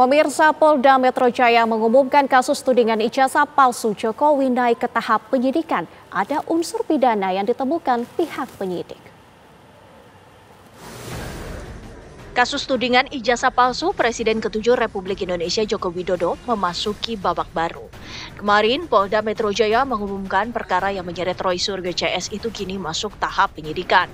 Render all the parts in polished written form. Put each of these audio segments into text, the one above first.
Pemirsa, Polda Metro Jaya mengumumkan kasus tudingan ijazah palsu Jokowi naik ke tahap penyidikan. Ada unsur pidana yang ditemukan pihak penyidik. Kasus tudingan ijazah palsu Presiden ke-7 Republik Indonesia Joko Widodo memasuki babak baru. Kemarin, Polda Metro Jaya mengumumkan perkara yang menyeret Roy Suryo CS itu kini masuk tahap penyidikan.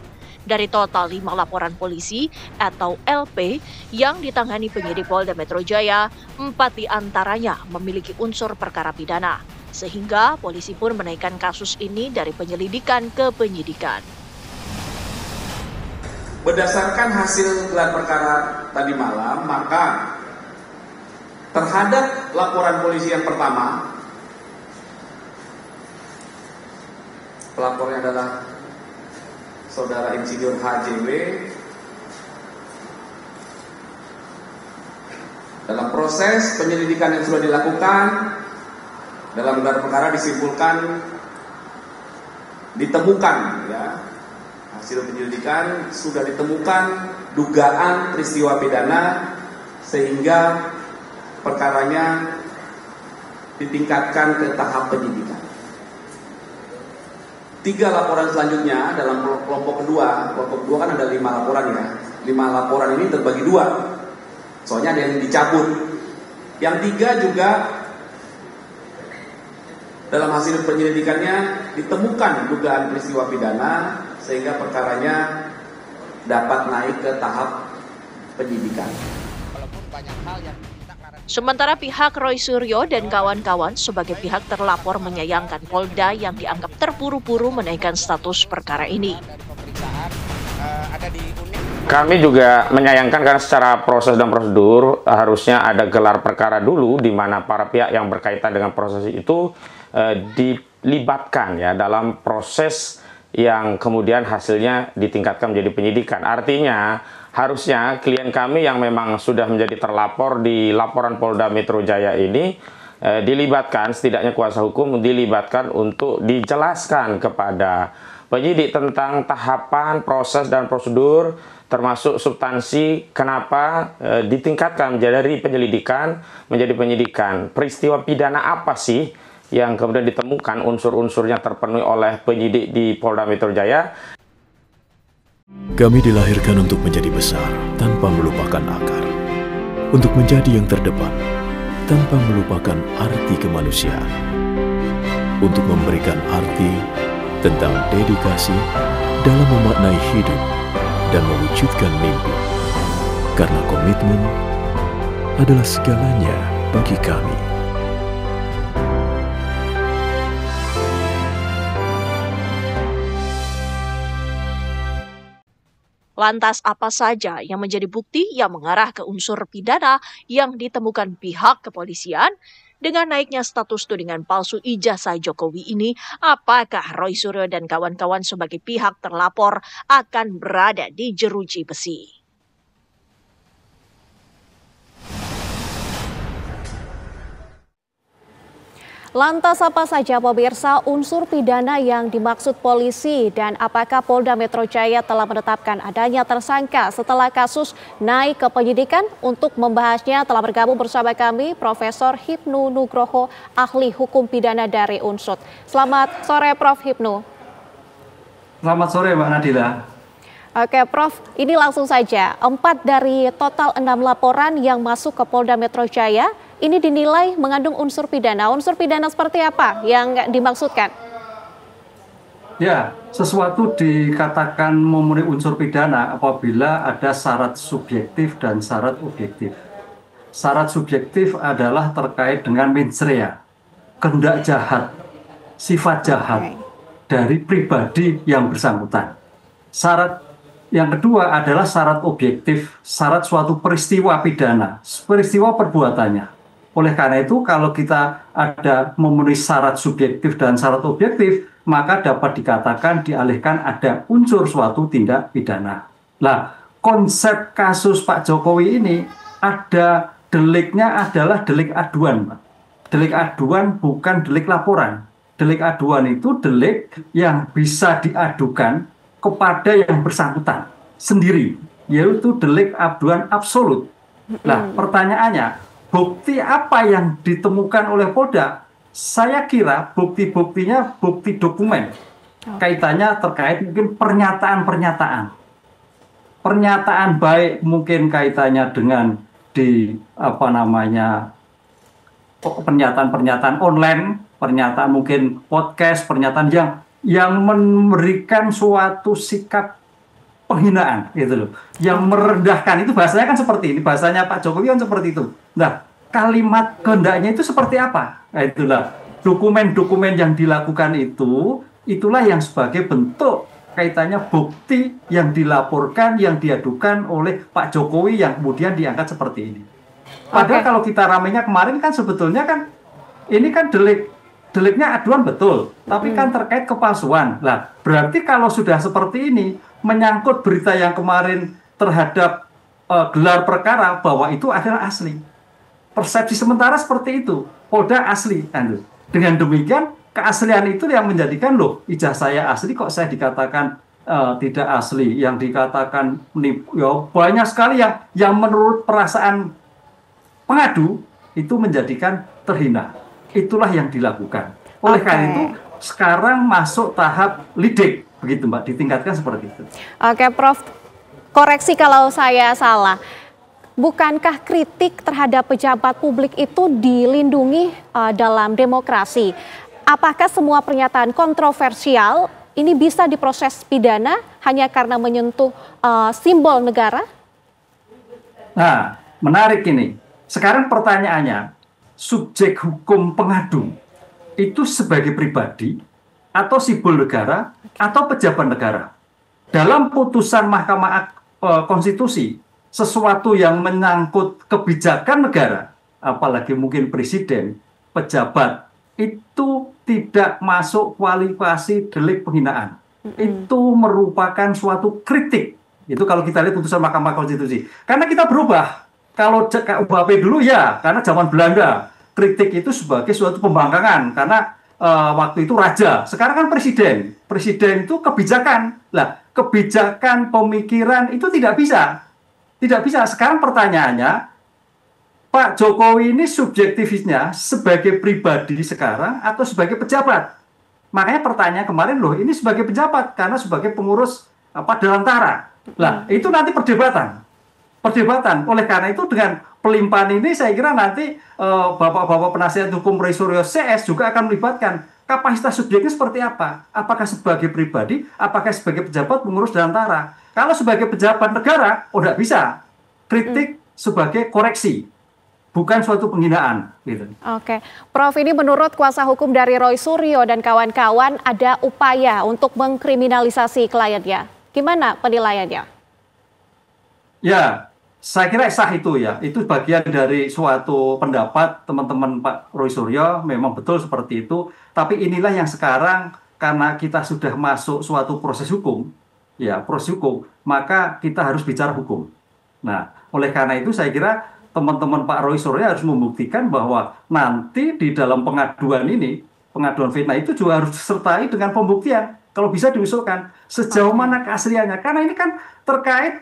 Dari total 5 laporan polisi atau LP yang ditangani penyidik Polda Metro Jaya, 4 diantaranya memiliki unsur perkara pidana. Sehingga polisi pun menaikkan kasus ini dari penyelidikan ke penyidikan. Berdasarkan hasil gelar perkara tadi malam, maka terhadap laporan polisi yang pertama, pelapornya adalah Saudara Insinyur HJW. Dalam proses penyelidikan yang sudah dilakukan, dalam gelar perkara disimpulkan, ditemukan ya, hasil penyelidikan sudah ditemukan dugaan peristiwa pidana sehingga perkaranya ditingkatkan ke tahap penyidikan. 3 laporan selanjutnya dalam kelompok kedua kan ada 5 laporan ya. 5 laporan ini terbagi 2. Soalnya ada yang dicabut. Yang 3 juga dalam hasil penyelidikannya ditemukan dugaan peristiwa pidana sehingga perkaranya dapat naik ke tahap penyidikan. Sementara pihak Roy Suryo dan kawan-kawan sebagai pihak terlapor menyayangkan Polda yang dianggap terburu-buru menaikkan status perkara ini. Kami juga menyayangkan karena secara proses dan prosedur harusnya ada gelar perkara dulu di mana para pihak yang berkaitan dengan proses itu dilibatkan ya dalam proses yang kemudian hasilnya ditingkatkan menjadi penyidikan. Artinya harusnya klien kami yang memang sudah menjadi terlapor di laporan Polda Metro Jaya ini dilibatkan, setidaknya kuasa hukum dilibatkan untuk dijelaskan kepada penyidik tentang tahapan, proses dan prosedur termasuk substansi kenapa ditingkatkan dari penyelidikan menjadi penyidikan. Peristiwa pidana apa sih yang kemudian ditemukan unsur-unsurnya terpenuhi oleh penyidik di Polda Metro Jaya. Kami dilahirkan untuk menjadi besar tanpa melupakan akar, untuk menjadi yang terdepan tanpa melupakan arti kemanusiaan, untuk memberikan arti tentang dedikasi dalam memaknai hidup dan mewujudkan mimpi, karena komitmen adalah segalanya bagi kami. Lantas apa saja yang menjadi bukti yang mengarah ke unsur pidana yang ditemukan pihak kepolisian? Dengan naiknya status tudingan palsu ijazah Jokowi ini, apakah Roy Suryo dan kawan-kawan sebagai pihak terlapor akan berada di jeruji besi? Lantas apa saja pemirsa unsur pidana yang dimaksud polisi dan apakah Polda Metro Jaya telah menetapkan adanya tersangka setelah kasus naik ke penyidikan? Untuk membahasnya telah bergabung bersama kami Profesor Hipnu Nugroho, ahli hukum pidana dari UNSUD. Selamat sore Prof. Hipnu. Selamat sore Mbak Nadila. Oke Prof, ini langsung saja 4 dari total 6 laporan yang masuk ke Polda Metro Jaya ini dinilai mengandung unsur pidana. Unsur pidana seperti apa yang dimaksudkan? Ya, sesuatu dikatakan memenuhi unsur pidana apabila ada syarat subjektif dan syarat objektif. Syarat subjektif adalah terkait dengan mens rea, kehendak jahat, sifat jahat dari pribadi yang bersangkutan. Syarat yang kedua adalah syarat objektif, syarat suatu peristiwa pidana, peristiwa perbuatannya. Oleh karena itu, kalau kita ada memenuhi syarat subjektif dan syarat objektif, maka dapat dikatakan dialihkan ada unsur suatu tindak pidana. Nah, konsep kasus Pak Jokowi ini ada deliknya adalah delik aduan, Pak. Delik aduan bukan delik laporan. Delik aduan itu delik yang bisa diadukan kepada yang bersangkutan sendiri, yaitu delik aduan absolut. Nah, pertanyaannya, bukti apa yang ditemukan oleh Polda? Saya kira bukti-buktinya bukti dokumen. Kaitannya terkait mungkin pernyataan-pernyataan. Pernyataan baik mungkin kaitannya dengan pernyataan-pernyataan online, pernyataan mungkin podcast, pernyataan yang memberikan suatu sikap penghinaan gitu loh, yang merendahkan. Itu bahasanya kan seperti ini, bahasanya Pak Jokowi kan seperti itu. Nah, kalimat kehendaknya itu seperti apa? Nah, itulah dokumen-dokumen yang dilakukan itulah yang sebagai bentuk kaitannya bukti yang dilaporkan, yang diadukan oleh Pak Jokowi yang kemudian diangkat seperti ini. Padahal kalau kita ramainya kemarin kan sebetulnya kan ini kan deliknya aduan betul, tapi kan terkait kepalsuan. Lah, berarti kalau sudah seperti ini menyangkut berita yang kemarin terhadap gelar perkara bahwa itu adalah asli. Persepsi sementara seperti itu, Polda asli. Dengan demikian keaslian itu yang menjadikan ijazah saya asli kok saya dikatakan tidak asli, yang dikatakan banyak sekali yang menurut perasaan pengadu itu menjadikan terhina. Itulah yang dilakukan. Oleh karena itu sekarang masuk tahap lidik. Begitu Mbak, ditingkatkan seperti itu. Oke Prof, koreksi kalau saya salah. Bukankah kritik terhadap pejabat publik itu dilindungi dalam demokrasi? Apakah semua pernyataan kontroversial ini bisa diproses pidana hanya karena menyentuh simbol negara? Nah, menarik ini. Sekarang pertanyaannya, subjek hukum pengadu itu sebagai pribadi atau simbol negara, atau pejabat negara. Dalam putusan Mahkamah Konstitusi, sesuatu yang menyangkut kebijakan negara, apalagi mungkin presiden, pejabat, itu tidak masuk kualifikasi delik penghinaan. Itu merupakan suatu kritik. Itu kalau kita lihat putusan Mahkamah Konstitusi. Karena kita berubah. Kalau UHP dulu ya, karena zaman Belanda, kritik itu sebagai suatu pembangkangan. Karena waktu itu raja, sekarang kan presiden. Presiden itu kebijakan. Lah, kebijakan pemikiran itu tidak bisa. Tidak bisa. Sekarang pertanyaannya, Pak Jokowi ini subjektifnya sebagai pribadi sekarang atau sebagai pejabat? Makanya pertanyaan kemarin ini sebagai pejabat karena sebagai pengurus Delantara. Lah, itu nanti perdebatan. Oleh karena itu dengan pelimpahan ini saya kira nanti Bapak-bapak penasihat hukum Roy Suryo CS juga akan melibatkan kapasitas subjeknya seperti apa. Apakah sebagai pribadi, apakah sebagai pejabat pengurus Delantara. Kalau sebagai pejabat negara, tidak bisa. Kritik sebagai koreksi, bukan suatu penghinaan. Gitu. Oke, Prof, ini menurut kuasa hukum dari Roy Suryo dan kawan-kawan ada upaya untuk mengkriminalisasi kliennya. Gimana penilaiannya? Ya, saya kira sah itu ya. Itu bagian dari suatu pendapat teman-teman Pak Roy Suryo, memang betul seperti itu. Tapi inilah yang sekarang karena kita sudah masuk suatu proses hukum, maka kita harus bicara hukum. Nah, oleh karena itu saya kira teman-teman Pak Roy Suryo harus membuktikan bahwa nanti di dalam pengaduan ini, pengaduan fitnah itu juga harus disertai dengan pembuktian. Kalau bisa diusulkan sejauh mana keasliannya. Karena ini kan terkait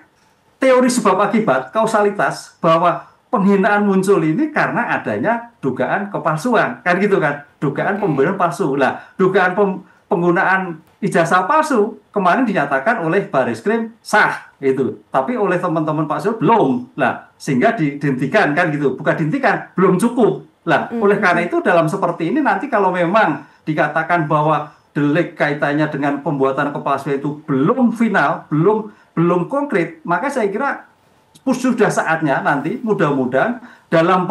teori sebab akibat, kausalitas, bahwa penghinaan muncul ini karena adanya dugaan kepalsuan. Kan gitu kan, dugaan pemberian palsu. Lah, dugaan penggunaan ijazah palsu kemarin dinyatakan oleh Bariskrim sah itu, tapi oleh teman-teman Pak Sul belum. Lah, sehingga dihentikan kan gitu, bukan dihentikan, belum cukup. Lah, oleh karena itu dalam seperti ini nanti kalau memang dikatakan bahwa delik kaitannya dengan pembuatan kepalsuan itu belum final, belum konkret, maka saya kira sudah saatnya nanti mudah-mudahan dalam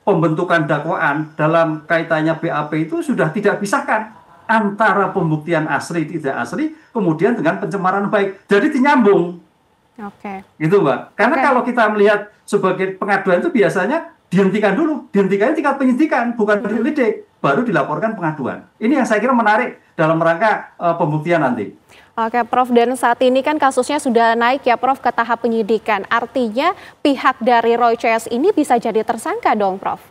pembentukan dakwaan, dalam kaitannya BAP itu sudah tidak pisahkan antara pembuktian asli tidak asli, kemudian dengan pencemaran baik. Jadi dinyambung. Oke. Gitu Mbak. Karena kalau kita melihat sebagai pengaduan itu biasanya dihentikan dulu. Dihentikannya tingkat penyidikan, bukan lidik. Baru dilaporkan pengaduan. Ini yang saya kira menarik dalam rangka pembuktian nanti. Oke Prof, dan saat ini kan kasusnya sudah naik ya Prof ke tahap penyidikan. Artinya pihak dari Roy CS ini bisa jadi tersangka dong Prof?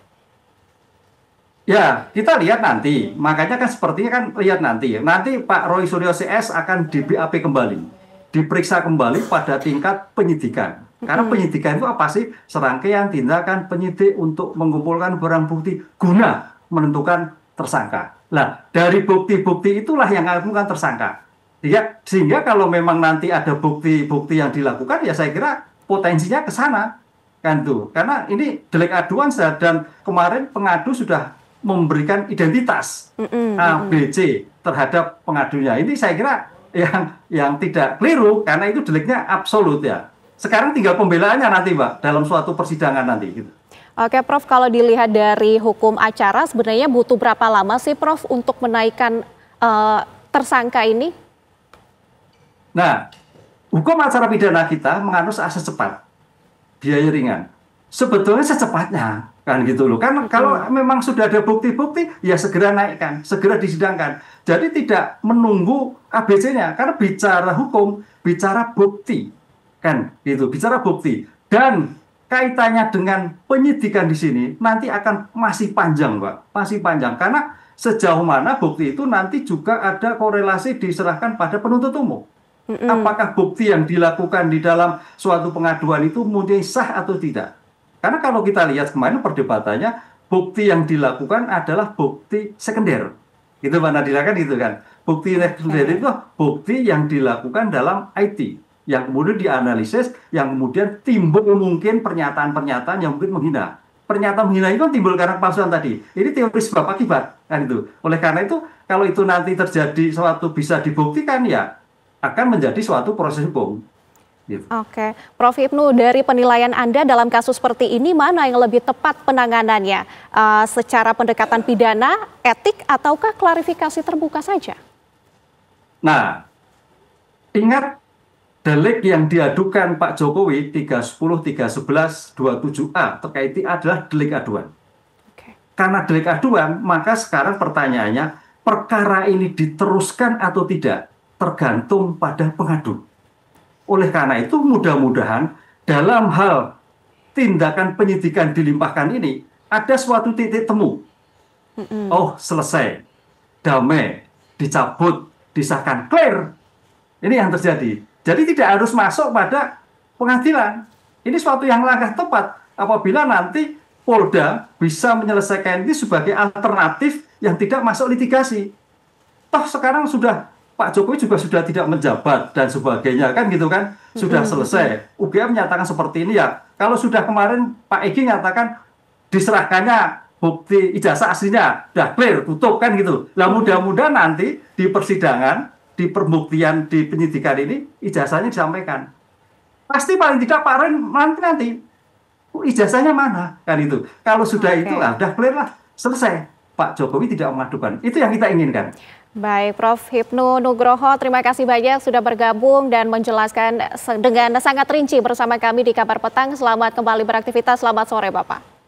Ya, kita lihat nanti. Makanya kan sepertinya kan lihat nanti. Nanti Pak Roy Suryo CS akan di BAP kembali. Diperiksa kembali pada tingkat penyidikan. Karena penyidikan itu apa sih? Serangkaian tindakan penyidik untuk mengumpulkan barang bukti guna menentukan tersangka. Nah, dari bukti-bukti itulah yang akan tersangka. Sehingga kalau memang nanti ada bukti-bukti yang dilakukan, ya saya kira potensinya ke sana. Kan tuh. Karena ini delik aduan dan kemarin pengadu sudah memberikan identitas A, B, C terhadap pengadunya. Ini saya kira yang tidak keliru karena itu deliknya absolut ya. Sekarang tinggal pembelaannya nanti, Mbak, dalam suatu persidangan nanti. Gitu. Oke, Prof, kalau dilihat dari hukum acara, sebenarnya butuh berapa lama sih, Prof, untuk menaikkan tersangka ini? Nah, hukum acara pidana kita menganut asas cepat, biaya ringan. Sebetulnya secepatnya, kan gitu loh. Kan kalau memang sudah ada bukti-bukti, ya segera naikkan, segera disidangkan. Jadi tidak menunggu ABC-nya, karena bicara hukum, bicara bukti. Kan gitu, bicara bukti. Dan kaitannya dengan penyidikan di sini nanti akan masih panjang, Pak. Masih panjang karena sejauh mana bukti itu nanti juga ada korelasi diserahkan pada penuntut umum. Apakah bukti yang dilakukan di dalam suatu pengaduan itu murni sah atau tidak? Karena kalau kita lihat kemarin perdebatannya, bukti yang dilakukan adalah bukti sekunder. Gitu Mbak Nadila kan gitu kan. Bukti sekunder itu bukti yang dilakukan dalam IT. Yang kemudian dianalisis, yang kemudian timbul mungkin pernyataan-pernyataan yang mungkin menghina. Pernyataan menghina itu timbul karena kepalsuan tadi. Ini teori sebab akibat, kan itu. Oleh karena itu, kalau itu nanti terjadi suatu bisa dibuktikan, ya akan menjadi suatu proses hukum. Gitu. Oke, Prof. Hipnu, dari penilaian Anda dalam kasus seperti ini, mana yang lebih tepat penanganannya? Secara pendekatan pidana, etik, ataukah klarifikasi terbuka saja? Nah, ingat delik yang diadukan Pak Jokowi 310, 311, 27A terkait ini adalah delik aduan. Karena delik aduan, maka sekarang pertanyaannya, perkara ini diteruskan atau tidak tergantung pada pengadu. Oleh karena itu mudah-mudahan dalam hal tindakan penyidikan dilimpahkan ini ada suatu titik temu. Oh, selesai, damai, dicabut, disahkan, clear. Ini yang terjadi. Jadi tidak harus masuk pada pengadilan. Ini suatu yang langkah tepat apabila nanti Polda bisa menyelesaikan ini sebagai alternatif yang tidak masuk litigasi. Toh sekarang sudah Pak Jokowi juga sudah tidak menjabat dan sebagainya kan gitu kan. Sudah selesai. UGM menyatakan seperti ini ya. Kalau sudah kemarin Pak Egy nyatakan diserahkannya bukti ijazah aslinya, udah clear, tutup kan gitu. Lah mudah-mudahan nanti di persidangan, di pembuktian di penyidikan ini ijazahnya disampaikan. Pasti paling tidak Pak Ren nanti ijazahnya mana kan itu. Kalau sudah itu udah clear lah, selesai. Pak Jokowi tidak mengadukan. Itu yang kita inginkan. Baik, Prof. Hipnu Nugroho, terima kasih banyak sudah bergabung dan menjelaskan dengan sangat rinci bersama kami di Kabar Petang. Selamat kembali beraktivitas, selamat sore Bapak.